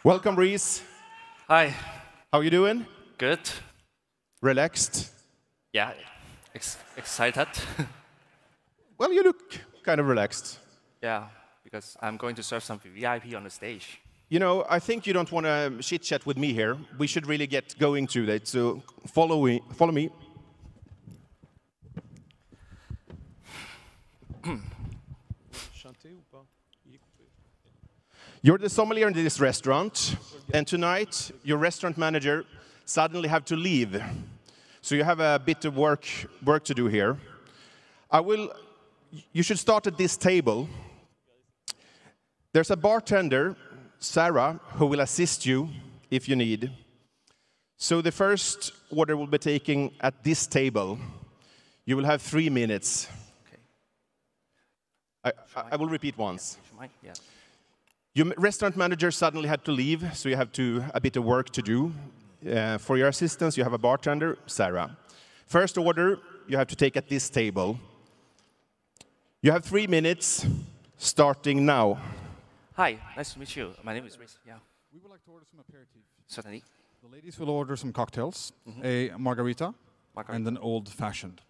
Welcome, Reeze. Hi. How you doing? Good. Relaxed? Yeah. Excited. Well, you look kind of relaxed. Yeah, because I'm going to serve some VIP on the stage. You know, I think you don't want to chit-chat with me here. We should really get going to that, so follow me. You're the sommelier in this restaurant, and tonight your restaurant manager suddenly have to leave. So you have a bit of work to do here. You should start at this table. There's a bartender, Sarah, who will assist you if you need. So the first order will be taken at this table. You will have 3 minutes. Okay. I will repeat once. Yeah. Your restaurant manager suddenly had to leave, so you have a bit of work to do. For your assistance, you have a bartender, Sarah. First order, you have to take at this table. You have 3 minutes, starting now. Hi, nice to meet you. My name is Reeze. Yeah. We would like to order some aperitif. Certainly. The ladies will order some cocktails, a margarita, and an old-fashioned.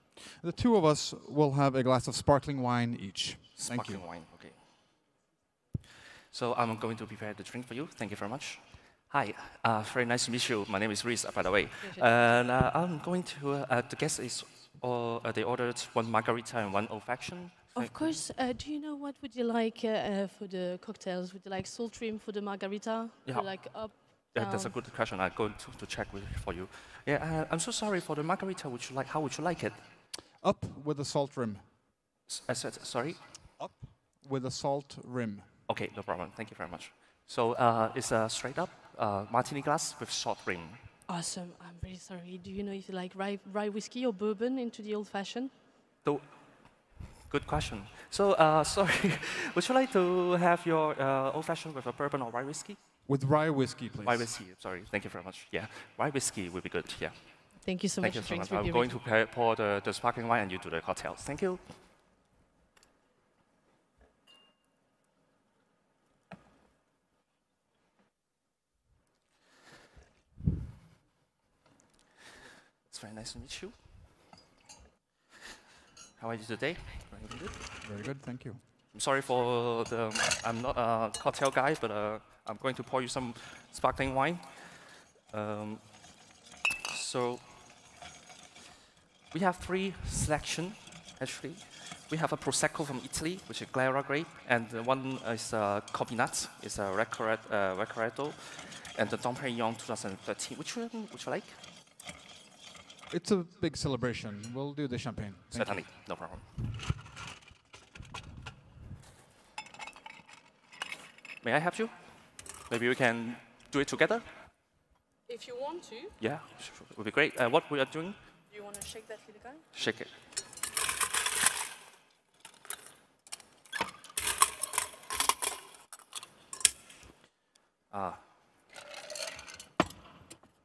The two of us will have a glass of sparkling wine each. Sparkling wine, okay. So I'm going to prepare the drink for you. Thank you very much. Hi, very nice to meet you. My name is Reeze, by the way. And I'm going to, the guest is, they ordered 1 margarita and 1 old-fashioned. Of course. Do you know what would you like for the cocktails? Would you like salt rim for the margarita? Yeah. Would you like up? Yeah, that's a good question. I'm going to check for you. Yeah, I'm so sorry for the margarita. How would you like it? Up with a salt rim. I said, sorry? Up with a salt rim. Okay, no problem. Thank you very much. So it's a straight up martini glass with salt rim. Awesome. I'm really sorry. Do you know if you like rye whiskey or bourbon into the old-fashioned? Good question. So, sorry, would you like to have your old-fashioned with a bourbon or rye whiskey? With rye whiskey, please. Rye whiskey, sorry. Thank you very much. Yeah, rye whiskey would be good, yeah. Thank you so much. Thank you so much. I'm going to pour the sparkling wine and you do the cocktails. Thank you. It's very nice to meet you. How are you today? Very good. Very good, thank you. I'm sorry for I'm not a cocktail guy, but I'm going to pour you some sparkling wine. So we have 3 selections, actually. We have a Prosecco from Italy, which is Glera grape, and one is coffee nuts, it's a Recaretto, and the Dom Perignon 2013. Which one would you like? It's a big celebration. We'll do the champagne. Certainly, no problem. May I help you? Maybe we can do it together? If you want to. Yeah, sure. It would be great. What we are doing? Do you want to shake that little guy? Shake it.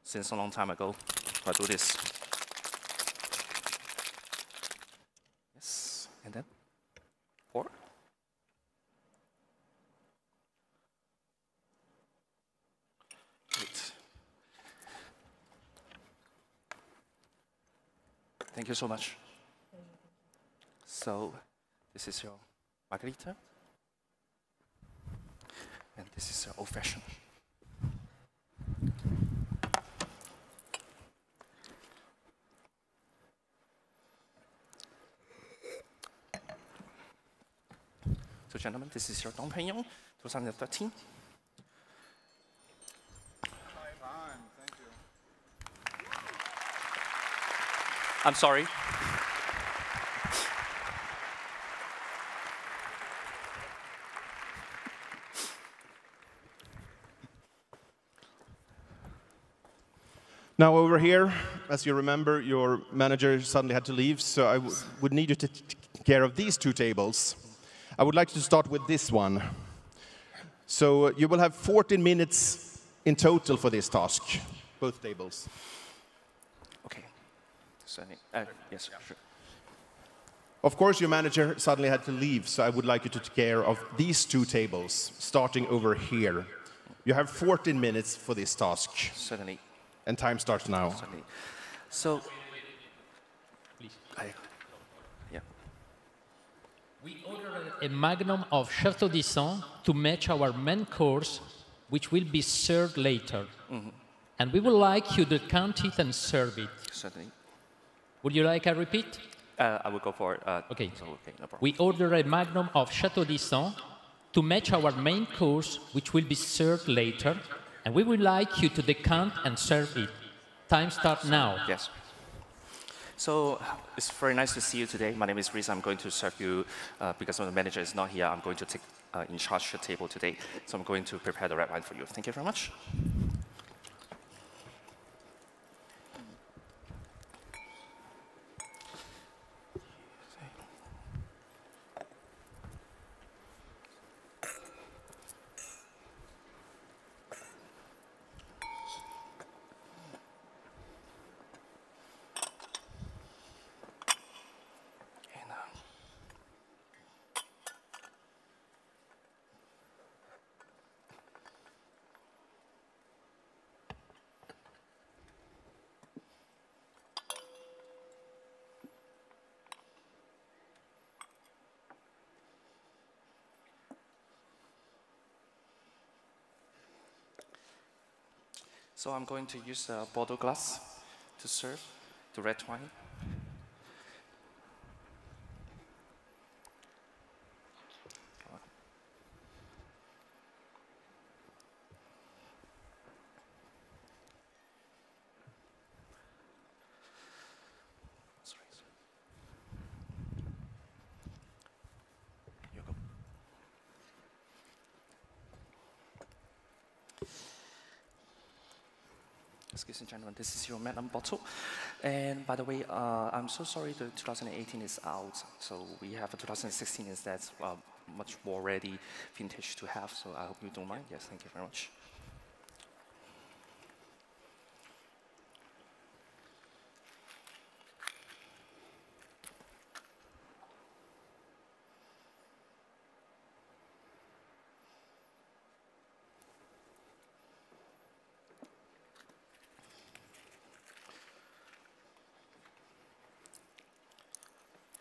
Since a long time ago, I do this. Yes, and then pour. Great. Thank you so much. So, this is your margarita, and this is your old-fashioned. So, gentlemen, this is your Dom Perignon 2013. Thank you. I'm sorry. Now over here, as you remember, your manager suddenly had to leave, so I would need you to take care of these 2 tables. I would like to start with this one. So you will have 14 minutes in total for this task, both tables. Okay. Yes, sure. Of course, your manager suddenly had to leave, so I would like you to take care of these 2 tables, starting over here. You have 14 minutes for this task. Certainly. And time starts now. Certainly. So, yeah. We ordered a magnum of Chateau d'Isson to match our main course, which will be served later. And we would like you to count it and serve it. Certainly. Would you like a repeat? I will go for it. Okay. So, okay, no problem. We ordered a magnum of Chateau d'Isson to match our main course, which will be served later. And we would like you to decant and serve it. Time starts now. Yes. So it's very nice to see you today. My name is Reeze. I'm going to serve you because the manager is not here. I'm going to take in charge the table today. So I'm going to prepare the red wine for you. Thank you very much. So I'm going to use a Bordeaux glass to serve the red wine. Excuse me, gentlemen, this is your magnum bottle. And by the way, I'm so sorry the 2018 is out. So we have a 2016 instead, much more ready vintage to have. So I hope you don't mind. Yes, thank you very much.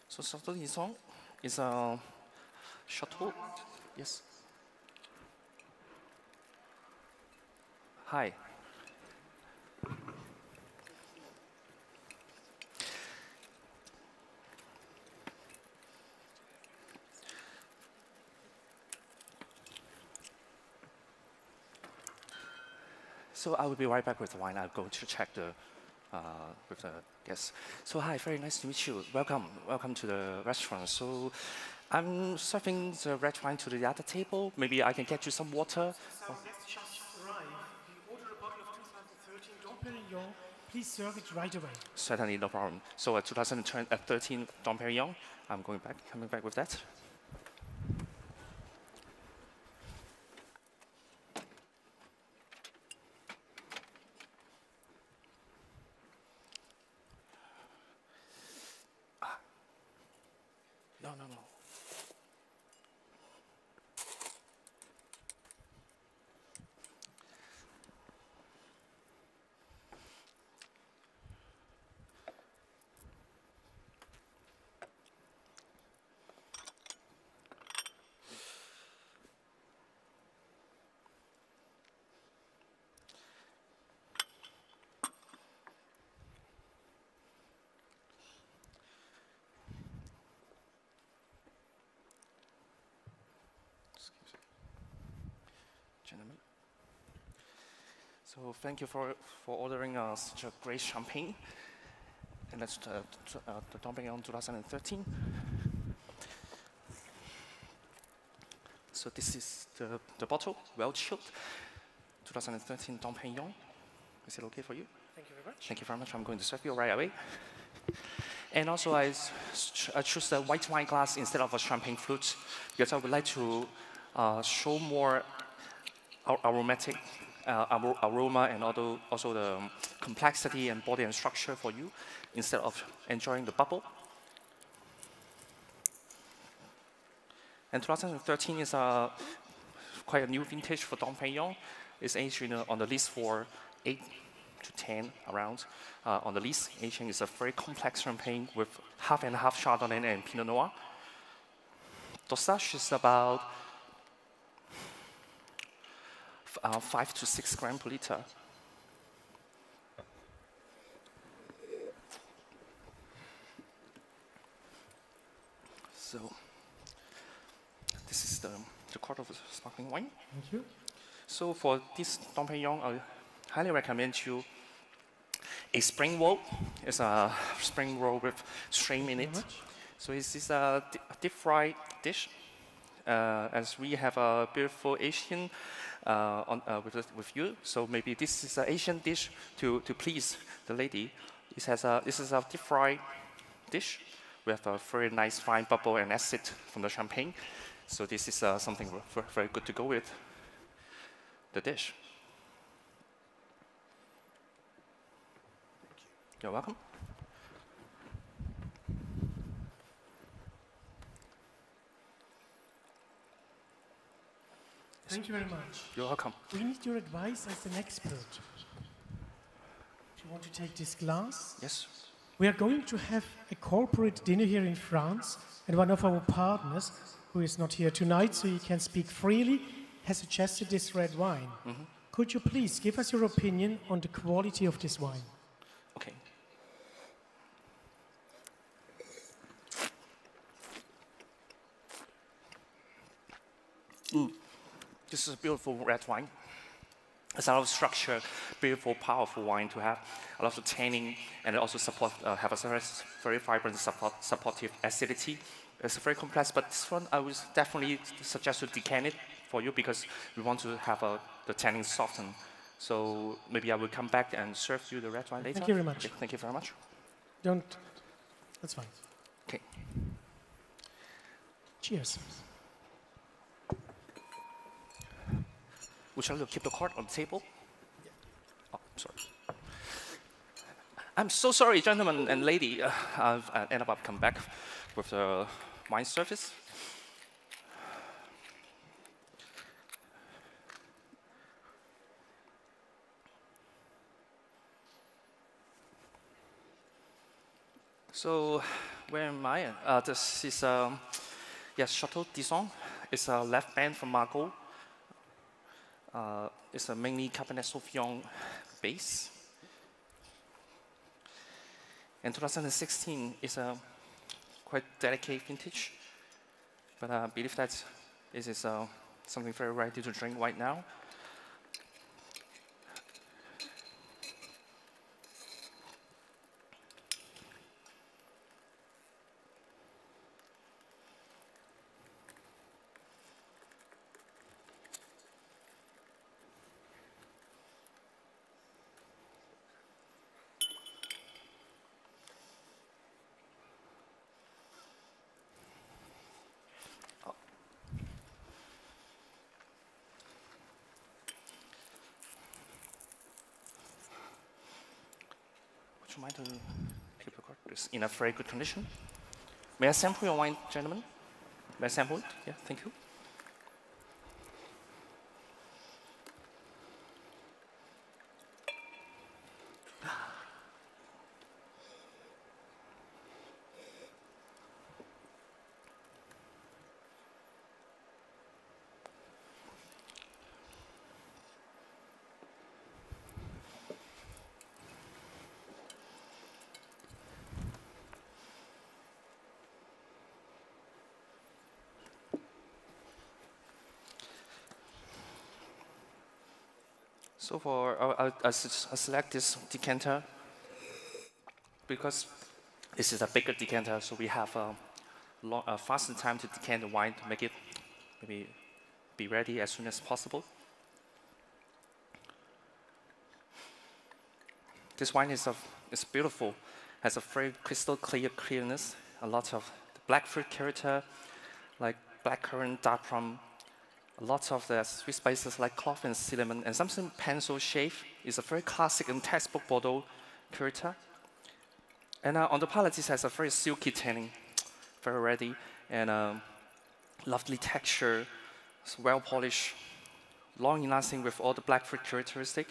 So Chateau d'Isson is a chateau. Yes. Hi. So I will be right back with the wine. I'll go to check the with the guests. So hi, very nice to meet you. Welcome to the restaurant. So I'm serving the red wine to the other table. Maybe I can get you some water. So let's just arrive. We ordered a bottle of 2013 Dom Perignon. Please serve it right away. Certainly, no problem. So 2013 Dom Perignon. I'm coming back with that. No. Gentlemen. So thank you for ordering such a great champagne. And that's the Dom Perignon 2013. So this is the bottle, well chilled, 2013 Dom Perignon. Is it okay for you? Thank you very much. Thank you very much. I'm going to serve you right away. And also I choose the white wine glass instead of a champagne flute because I would like to show more aromatic aroma and also the complexity and body and structure for you instead of enjoying the bubble. And 2013 is quite a new vintage for Dom Perignon. is aging on the list for 8 to 10 around. On the list, aging is a very complex champagne with half and half Chardonnay and Pinot Noir. Dosage is about 5 to 6 grams per liter. So this is the quart of sparkling wine. Thank you. So for this Dom Pérignon, I highly recommend you a spring roll. It's a spring roll with shrimp in it. So this is a deep fried dish. As we have a beautiful Asian with you, so maybe this is an Asian dish to please the lady. This is a deep fried dish. We have a very nice fine bubble and acid from the champagne. So this is something very good to go with the dish. You're welcome. Thank you very much. You're welcome. We need your advice as an expert. Do you want to take this glass? Yes. We are going to have a corporate dinner here in France, and one of our partners, who is not here tonight, so he can speak freely, has suggested this red wine. Could you please give us your opinion on the quality of this wine? Okay. This is a beautiful red wine. It's a lot of structure, beautiful, powerful wine to have. A lot of tannin, and it also have a very vibrant, supportive acidity. It's very complex, but this one I would definitely suggest to decant it for you because we want to have the tannin soften. So maybe I will come back and serve you the red wine later. Thank you very much. Okay, thank you very much. That's fine. Okay. Cheers. Would you like to keep the card on the table? Oh, sorry. I'm so sorry, gentlemen and lady. I've ended up coming back with the wine service. So, where am I? This is yes, Chateau d'Isson. It's a left band from Margaux. It's a mainly Cabernet Sauvignon base. And 2016 is a quite delicate vintage, but I believe that this is something very ready to drink right now. Would you mind to keep the card? It's in a very good condition. May I sample your wine, gentlemen? May I sample it? Yeah, thank you. So I select this decanter because this is a bigger decanter, so we have a faster time to decant the wine to make it maybe be ready as soon as possible. This wine is beautiful, has a very crystal clear clearness, a lot of black fruit character, like blackcurrant, dark plum. Lots of the sweet spices like clove and cinnamon, and something pencil shape is a very classic and textbook Bordeaux character. And on the palate, this has a very silky tannin, very ready, and lovely texture, it's well polished, long lasting with all the black fruit characteristic.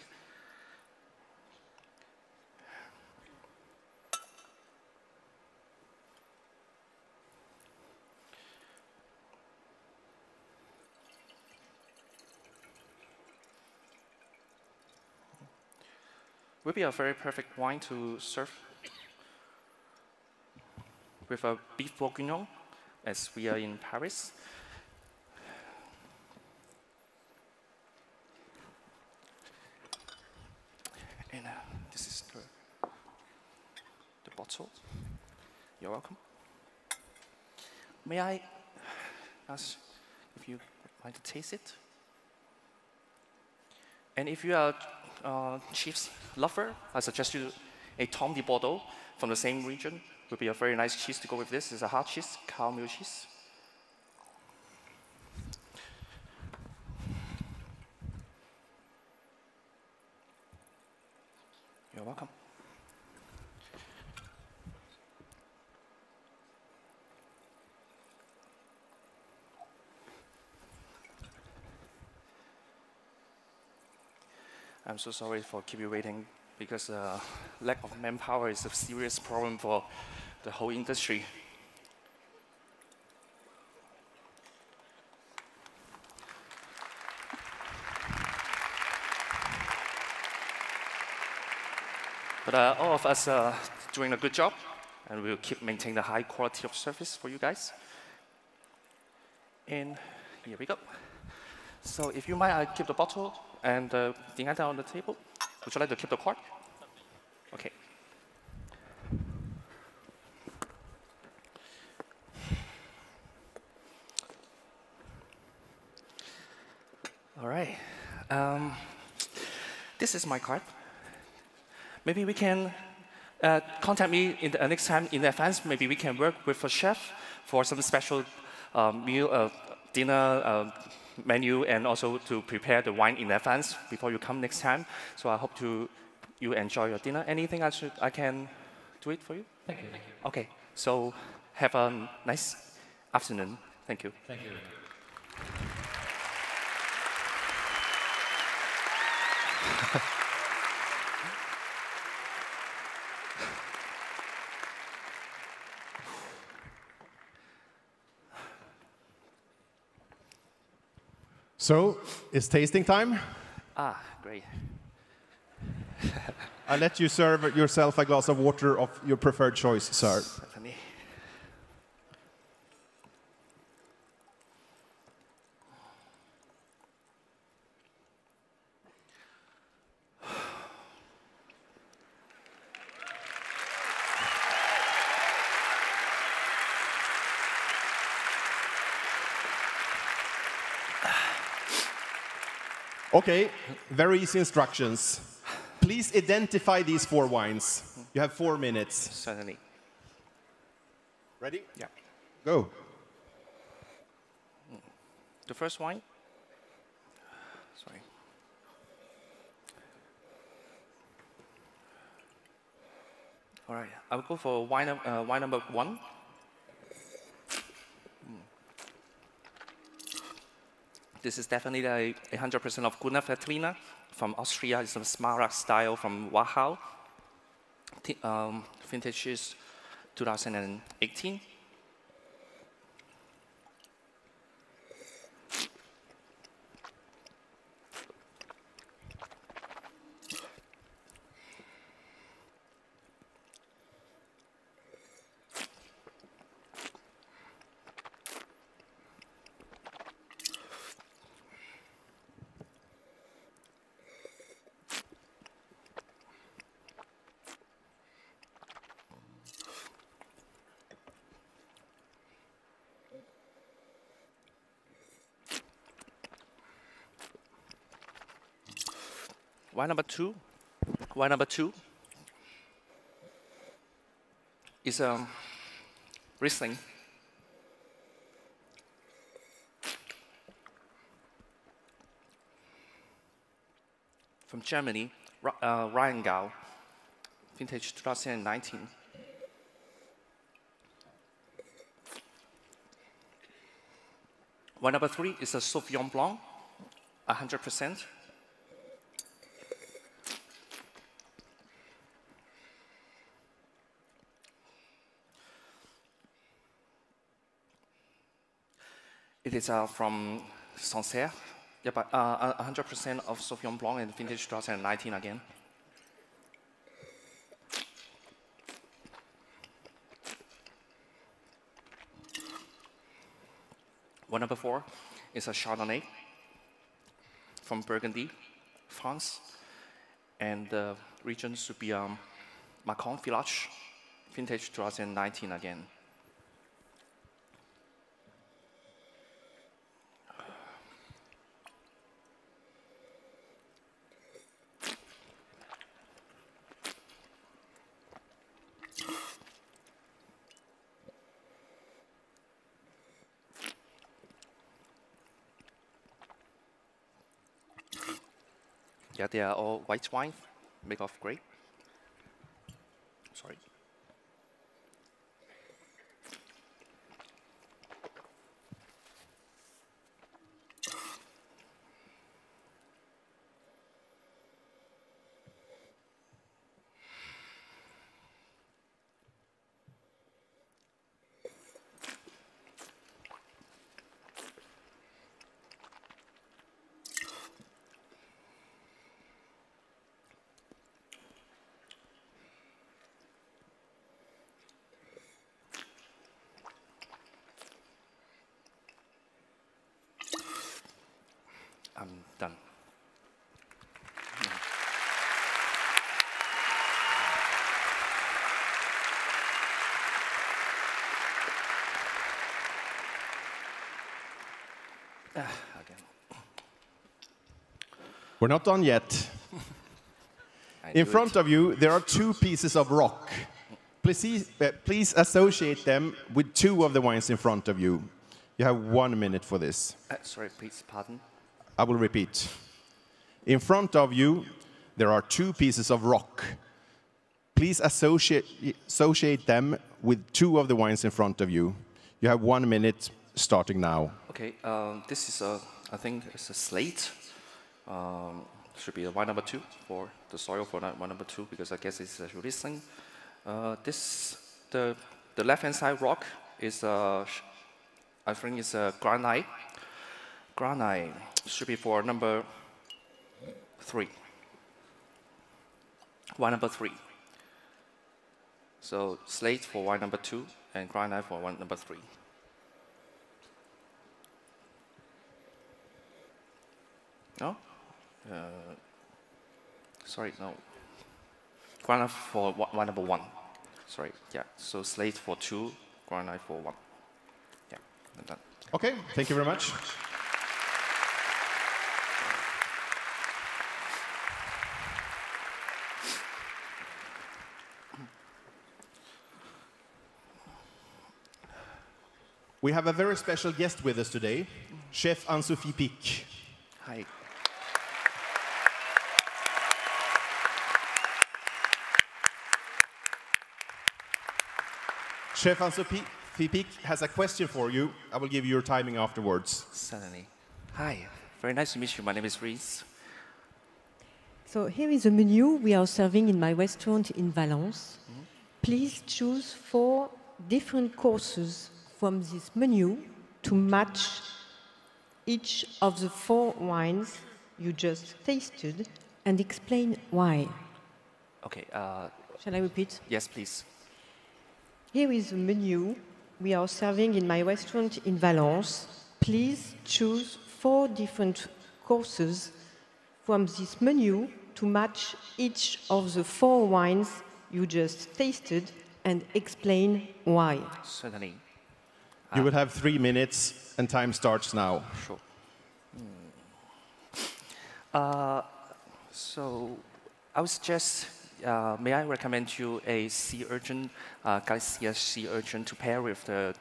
Will be a very perfect wine to serve with a beef bourguignon, as we are in Paris. And this is the bottle. You're welcome. May I ask if you would like to taste it? And if you are cheese lover, I suggest you a Tom de Bordeaux from the same region. Would be a very nice cheese to go with this. It's a hard cheese, caramel cheese. You're welcome. I'm so sorry for keep you waiting because lack of manpower is a serious problem for the whole industry. But all of us are doing a good job, and we'll keep maintaining the high quality of service for you guys. And here we go. So if you mind, I keep the bottle and the decanter on the table. Would you like to keep the cork? Okay. All right. This is my card. Maybe we can contact me in the next time in advance. Maybe we can work with a chef for some special meal, dinner menu, and also to prepare the wine in advance before you come next time. So I hope you enjoy your dinner. Anything I can do it for you? Thank you. Okay. So have a nice afternoon. Thank you. Thank you. So, it's tasting time. Ah, great. I'll let you serve yourself a glass of water of your preferred choice, sir. Certainly. Okay, very easy instructions. Please identify these 4 wines. You have 4 minutes. Certainly. Ready? Yeah. Go. The first wine. Sorry. All right. I'll go for wine number 1. This is definitely a 100% of Gunnar Veltliner from Austria. It's a Smaragd style from Wachau. Vintage is 2018. Wine number 2. Wine number 2 is Riesling. From Germany, Rheingau, vintage 2019. Wine number 3 is a Sauvignon Blanc. 100%. It is from Sancerre. Yeah, but 100% of Sauvignon Blanc and vintage 2019 again. One number 4 is a Chardonnay from Burgundy, France. And the region should be Macon Village, vintage 2019 again. Yeah, they are all white wine, made of grape. Sorry. I'm done. Again. We're not done yet. In front of you, there are 2 pieces of rock. Please associate them with 2 of the wines in front of you. You have 1 minute for this. Sorry, please, pardon. I will repeat. In front of you, there are 2 pieces of rock. Please associate them with 2 of the wines in front of you. You have 1 minute starting now. Okay, this is I think it's a slate. Should be the wine number 2 for the soil for wine number 2 because I guess it's a Riesling. The left-hand side rock is I think it's a granite. Granite should be for number 3. Wine number 3. So slate for wine number 2 and granite for wine number 3. No? Sorry, no. Granite for wine number 1. Sorry, yeah. So slate for 2, granite for 1. Yeah, I'm done. Okay, thank you very much. We have a very special guest with us today, Chef Anne-Sophie Pic. Hi. Chef Anne-Sophie Pic has a question for you. I will give you your timing afterwards. Certainly. Hi. Very nice to meet you. My name is Reeze. So here is a menu we are serving in my restaurant in Valence. Please choose 4 different courses from this menu to match each of the 4 wines you just tasted and explain why. Okay. Shall I repeat? Yes, please. Here is the menu we are serving in my restaurant in Valence. Please choose 4 different courses from this menu to match each of the 4 wines you just tasted and explain why. Certainly. You will have 3 minutes and time starts now. Sure. So I would suggest, may I recommend you a sea urchin, Galicia sea urchin to pair with the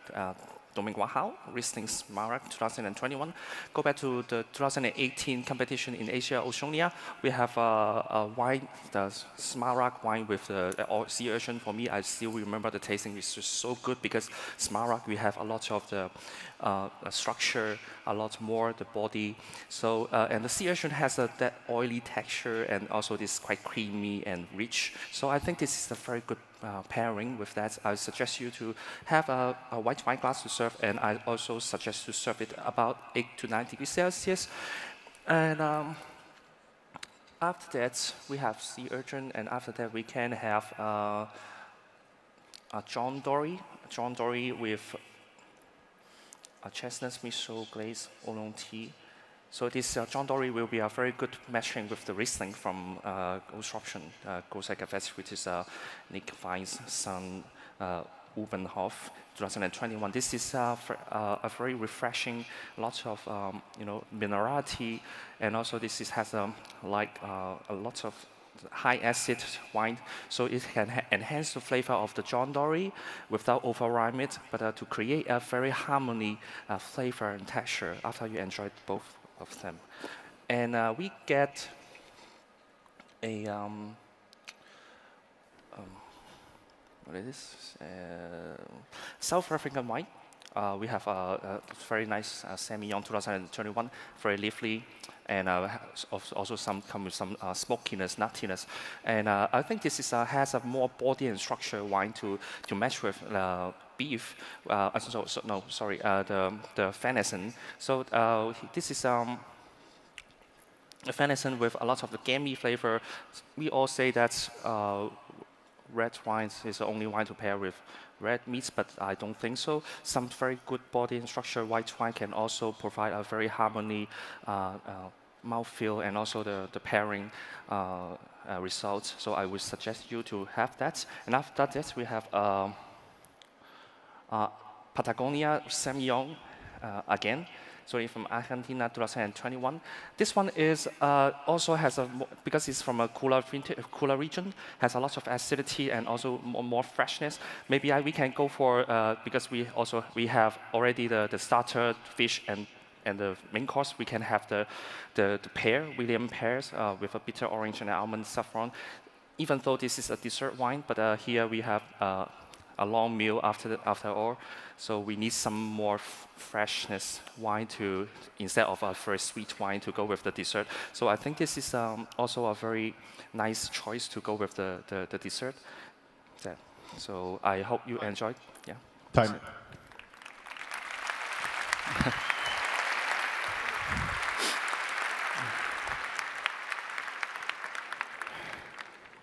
Dominguez Riesling Smarak 2021. Go back to the 2018 competition in Asia, Oceania. We have a wine, the Smarak wine with the sea urchin. For me, I still remember the tasting is just so good because Smarak, we have a lot of the structure, a lot more the body. So and the sea urchin has that oily texture and also this quite creamy and rich. So I think this is a very good pairing with that. I suggest you to have a white wine glass to serve, and I also suggest to serve it about 8 to 9 degrees Celsius. And after that, we have sea urchin, and after that, we can have a John Dory with a chestnut miso glaze oolong tea. So this John Dory will be a very good matching with the Riesling from Großoption, Großeckefest, which is Nick Wein's son, Ubenhof, 2021. This is a very refreshing, lots of minerality, and also this has a lot of high acid wine, so it can enhance the flavor of the John Dory without overrhyme it, but to create a very harmony flavor and texture after you enjoy both of them. And we get a what is this? South African wine. We have a very nice Semillon 2021, very lively, and also come with some smokiness, nuttiness. And I think this has a more body and structure wine to match with beef. The venison. So this is a venison with a lot of the gamey flavor. We all say that red wines is the only wine to pair with red meats, but I don't think so. Some very good body and structure white wine can also provide a very harmony mouthfeel and also the pairing results. So I would suggest you to have that. And after that, we have Patagonia Semillon again. So from Argentina 2021. This one is also has because it's from a cooler region, has a lot of acidity and also more freshness. Maybe we can go for because we have already the starter fish and the main course. We can have the pear, William pears with a bitter orange and almond saffron. Even though this is a dessert wine, but here we have a long meal after all. So we need some more freshness wine instead of a very sweet wine to go with the dessert. So I think this is also a very nice choice to go with the dessert. So I hope you enjoyed. Yeah. Time.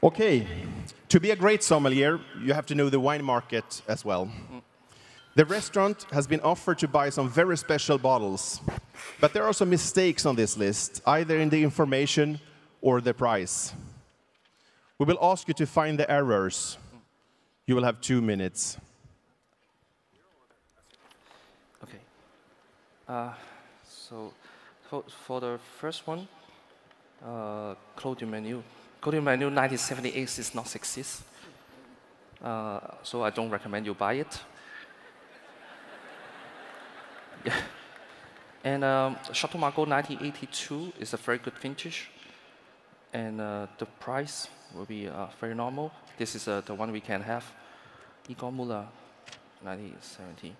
Okay, to be a great sommelier, you have to know the wine market as well. The restaurant has been offered to buy some very special bottles, but there are some mistakes on this list, either in the information or the price. We will ask you to find the errors. You will have 2 minutes. Okay. So for the first one, Clos du Menu. Clos du Menu 1978 is not exist. So I don't recommend you buy it. Yeah. And Chateau Margaux 1982 is a very good vintage. And the price will be very normal. This is the one we can have. Igor Muller 1970.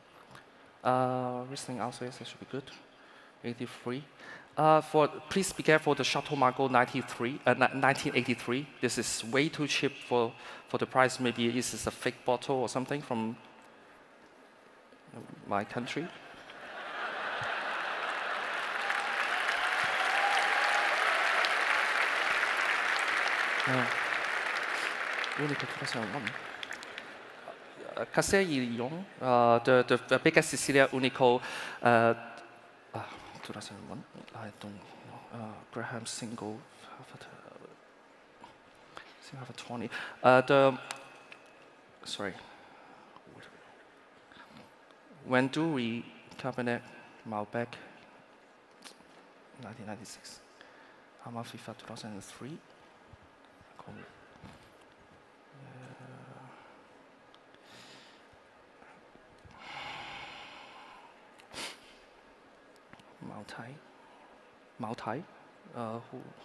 Riesling also is should be good. 83. Please be careful the Chateau Margaux 1983. This is way too cheap for the price. Maybe this is a fake bottle or something from my country. Casseillon, the biggest Sicilia Unico, 2001. I don't know. Graham single, have a 20. Sorry. Wendouree Cabernet Malbec, 1996. Amalfi 2003.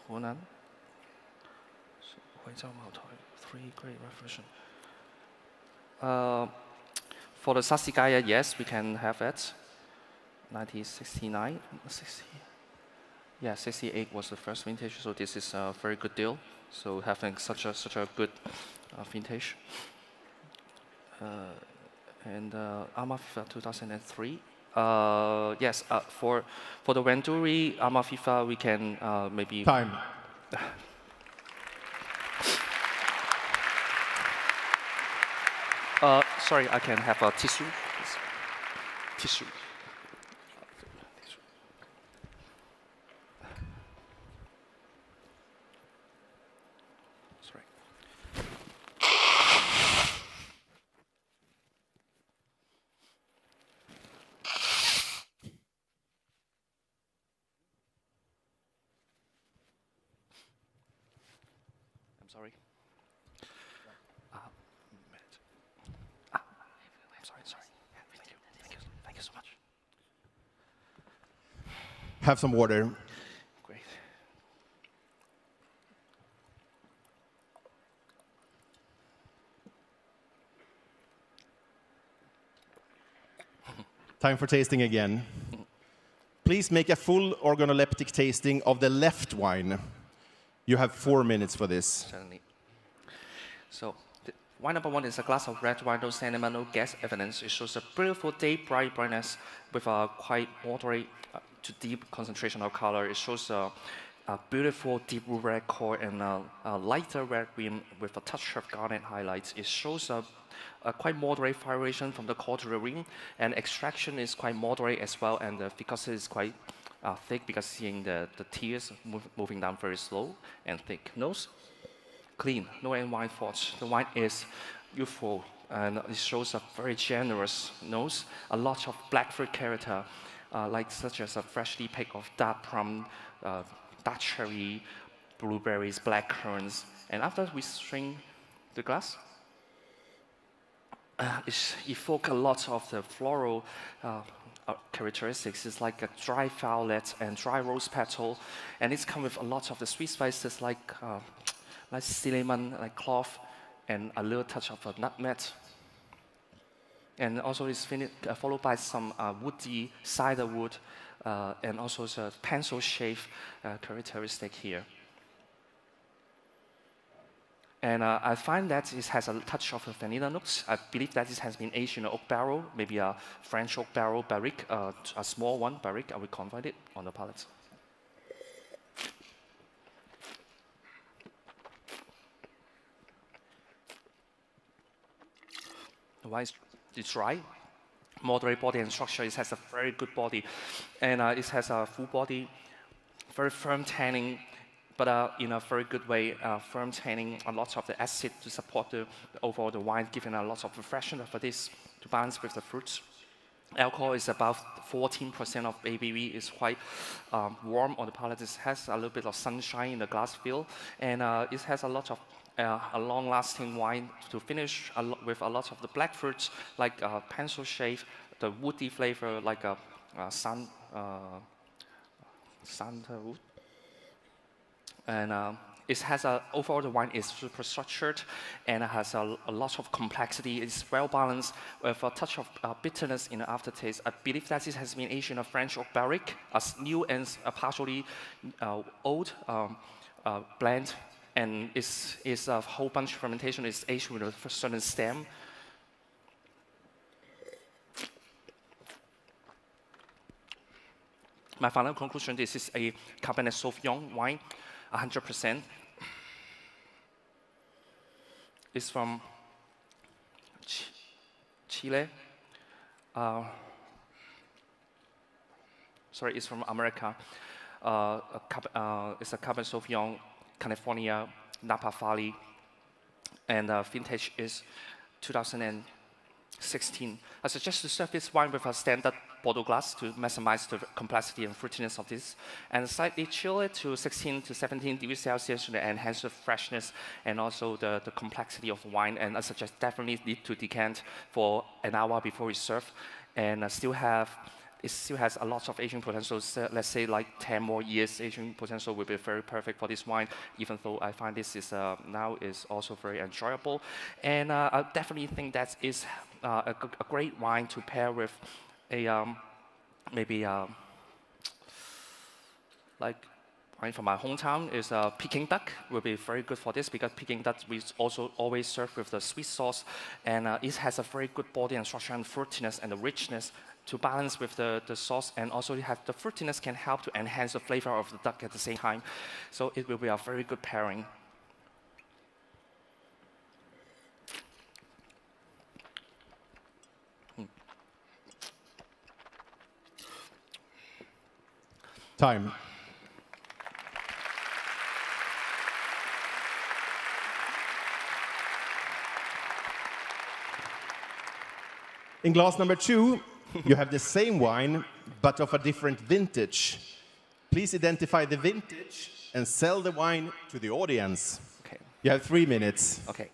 Hunan. Three great revolution. For the Sasigaya, yes, we can have it. 1969, 60. Yeah, 68 was the first vintage, so this is a very good deal. So having such a good vintage. And Amafifa 2003. Yes, for the Venduri Amafifa, we can maybe Time. Sorry, I can have a tissue. Tissue. Sorry. I'm sorry. Sorry. Thank you so much. Have some water. Great. Time for tasting again. Please make a full organoleptic tasting of the left wine. You have 4 minutes for this. Certainly. So, wine number 1 is a glass of red wine, no cinema, no gas evidence. It shows a beautiful day brightness with a quite moderate to deep concentration of color. It shows a beautiful deep red core and a lighter red rim with a touch of garnet highlights. It shows a quite moderate variation from the core to the rim, and extraction is quite moderate as well, and the viscosity is quite thick because seeing the tears moving down very slow and thick. Nose, clean, no any wine faults. The wine is youthful and it shows a very generous nose, a lot of black fruit character, such as a freshly picked of dark plum, dark cherry, blueberries, black currants. And after we strain the glass, it evokes a lot of the floral characteristics. It's like a dry violet and dry rose petal, and it's come with a lot of the sweet spices like cinnamon, like clove, and a little touch of a nutmeg. And also it's followed by some woody cider wood, and also a pencil shape characteristic here. And I find that it has a touch of vanilla notes. I believe that it has been aged in an oak barrel, maybe a French oak barrel barrique, a small one barrique. I will convert it on the palate. The wine is dry, moderate body and structure. It has a very good body, and it has a full body, very firm tanning, but in a very good way, firm tanning, a lot of the acid to support the overall the wine, giving a lot of refreshment for this to balance with the fruits. Alcohol is about 14% of ABV. It's quite warm on the palate. It has a little bit of sunshine in the glass feel, and it has a lot of a long-lasting wine to finish with a lot of the black fruits, like pencil shape, the woody flavor, like a sandalwood. And it has overall the wine is super structured and it has a lot of complexity. It's well balanced with a touch of bitterness in the aftertaste. I believe that it has been aged in a French oak barrique, a new and a partially old blend, and it's a whole bunch of fermentation. It's aged with a certain stem. My final conclusion: this is a Cabernet Sauvignon wine. 100%. It's from Chile. Sorry, it's from America. It's a Cabernet Sauvignon, California, Napa Valley, and vintage is 2016. I suggest to serve this wine with a standard Bordeaux glass to maximize the complexity and fruitiness of this, and slightly chill it to 16 to 17 degrees Celsius to enhance the freshness and also the complexity of the wine. And I suggest definitely need to decant for an hour before we serve, and still have it still has a lot of aging potential. So let's say like 10 more years aging potential will be very perfect for this wine, even though I find this is now is also very enjoyable. And I definitely think that is a great wine to pair with a maybe like wine from my hometown is Peking duck. Will be very good for this because Peking duck we also always serve with the sweet sauce, and it has a very good body and structure and fruitiness and the richness to balance with the sauce, and also it has the fruitiness can help to enhance the flavor of the duck at the same time. So it will be a very good pairing. Time. In glass number 2, you have the same wine, but of a different vintage. Please identify the vintage and sell the wine to the audience. Okay. You have 3 minutes. Okay.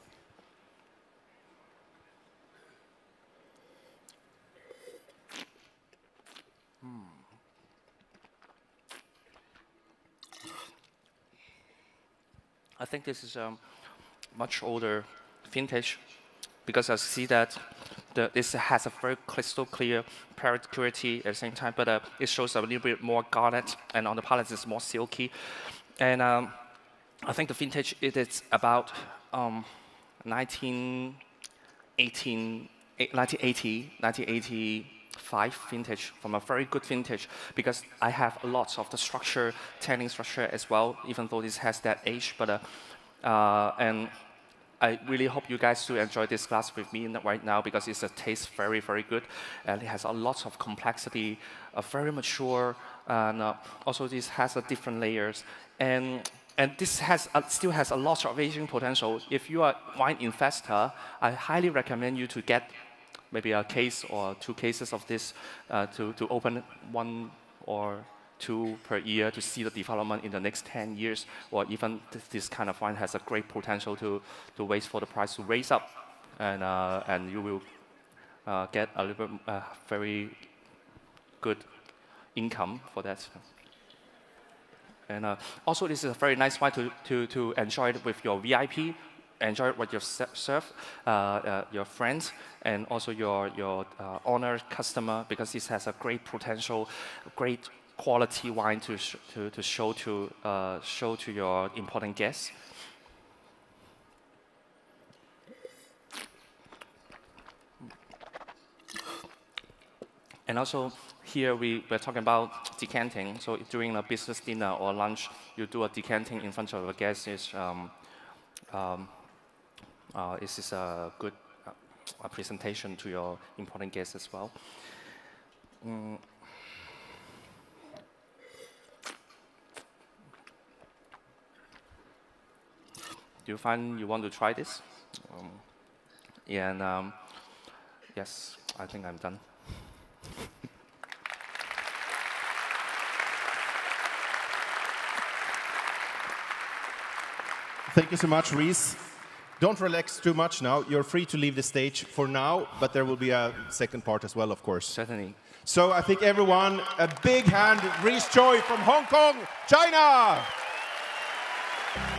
I think this is a much older vintage because I see that this has a very crystal clear purity at the same time, but it shows a little bit more garnet, and on the palate it's more silky. And I think the vintage it is about 1985 vintage, from a very good vintage, because I have lots of the structure, tannin structure as well, even though this has that age. But and I really hope you guys do enjoy this glass with me right now because it tastes very, very good, and it has a lot of complexity, very mature, and also this has different layers, and this still has a lot of aging potential. If you are a wine investor, I highly recommend you to get maybe a case or 2 cases of this to open 1 or 2 per year to see the development in the next 10 years, or even this kind of wine has a great potential to wait for the price to raise up, and you will get a little bit very good income for that. And also, this is a very nice wine to enjoy it with your VIP, enjoy it with your serve, your friends, and also your honored customer, because this has a great potential, great quality wine to show to your important guests. And also here we're talking about decanting. So during a business dinner or lunch, you do a decanting in front of the guests. This is a good presentation to your important guests as well. Do you find you want to try this? And yes, I think I'm done. Thank you so much, Reeze. Don't relax too much now. You're free to leave the stage for now, but there will be a second part as well, of course. Certainly. So I think everyone, a big hand, Reeze Choi from Hong Kong, China!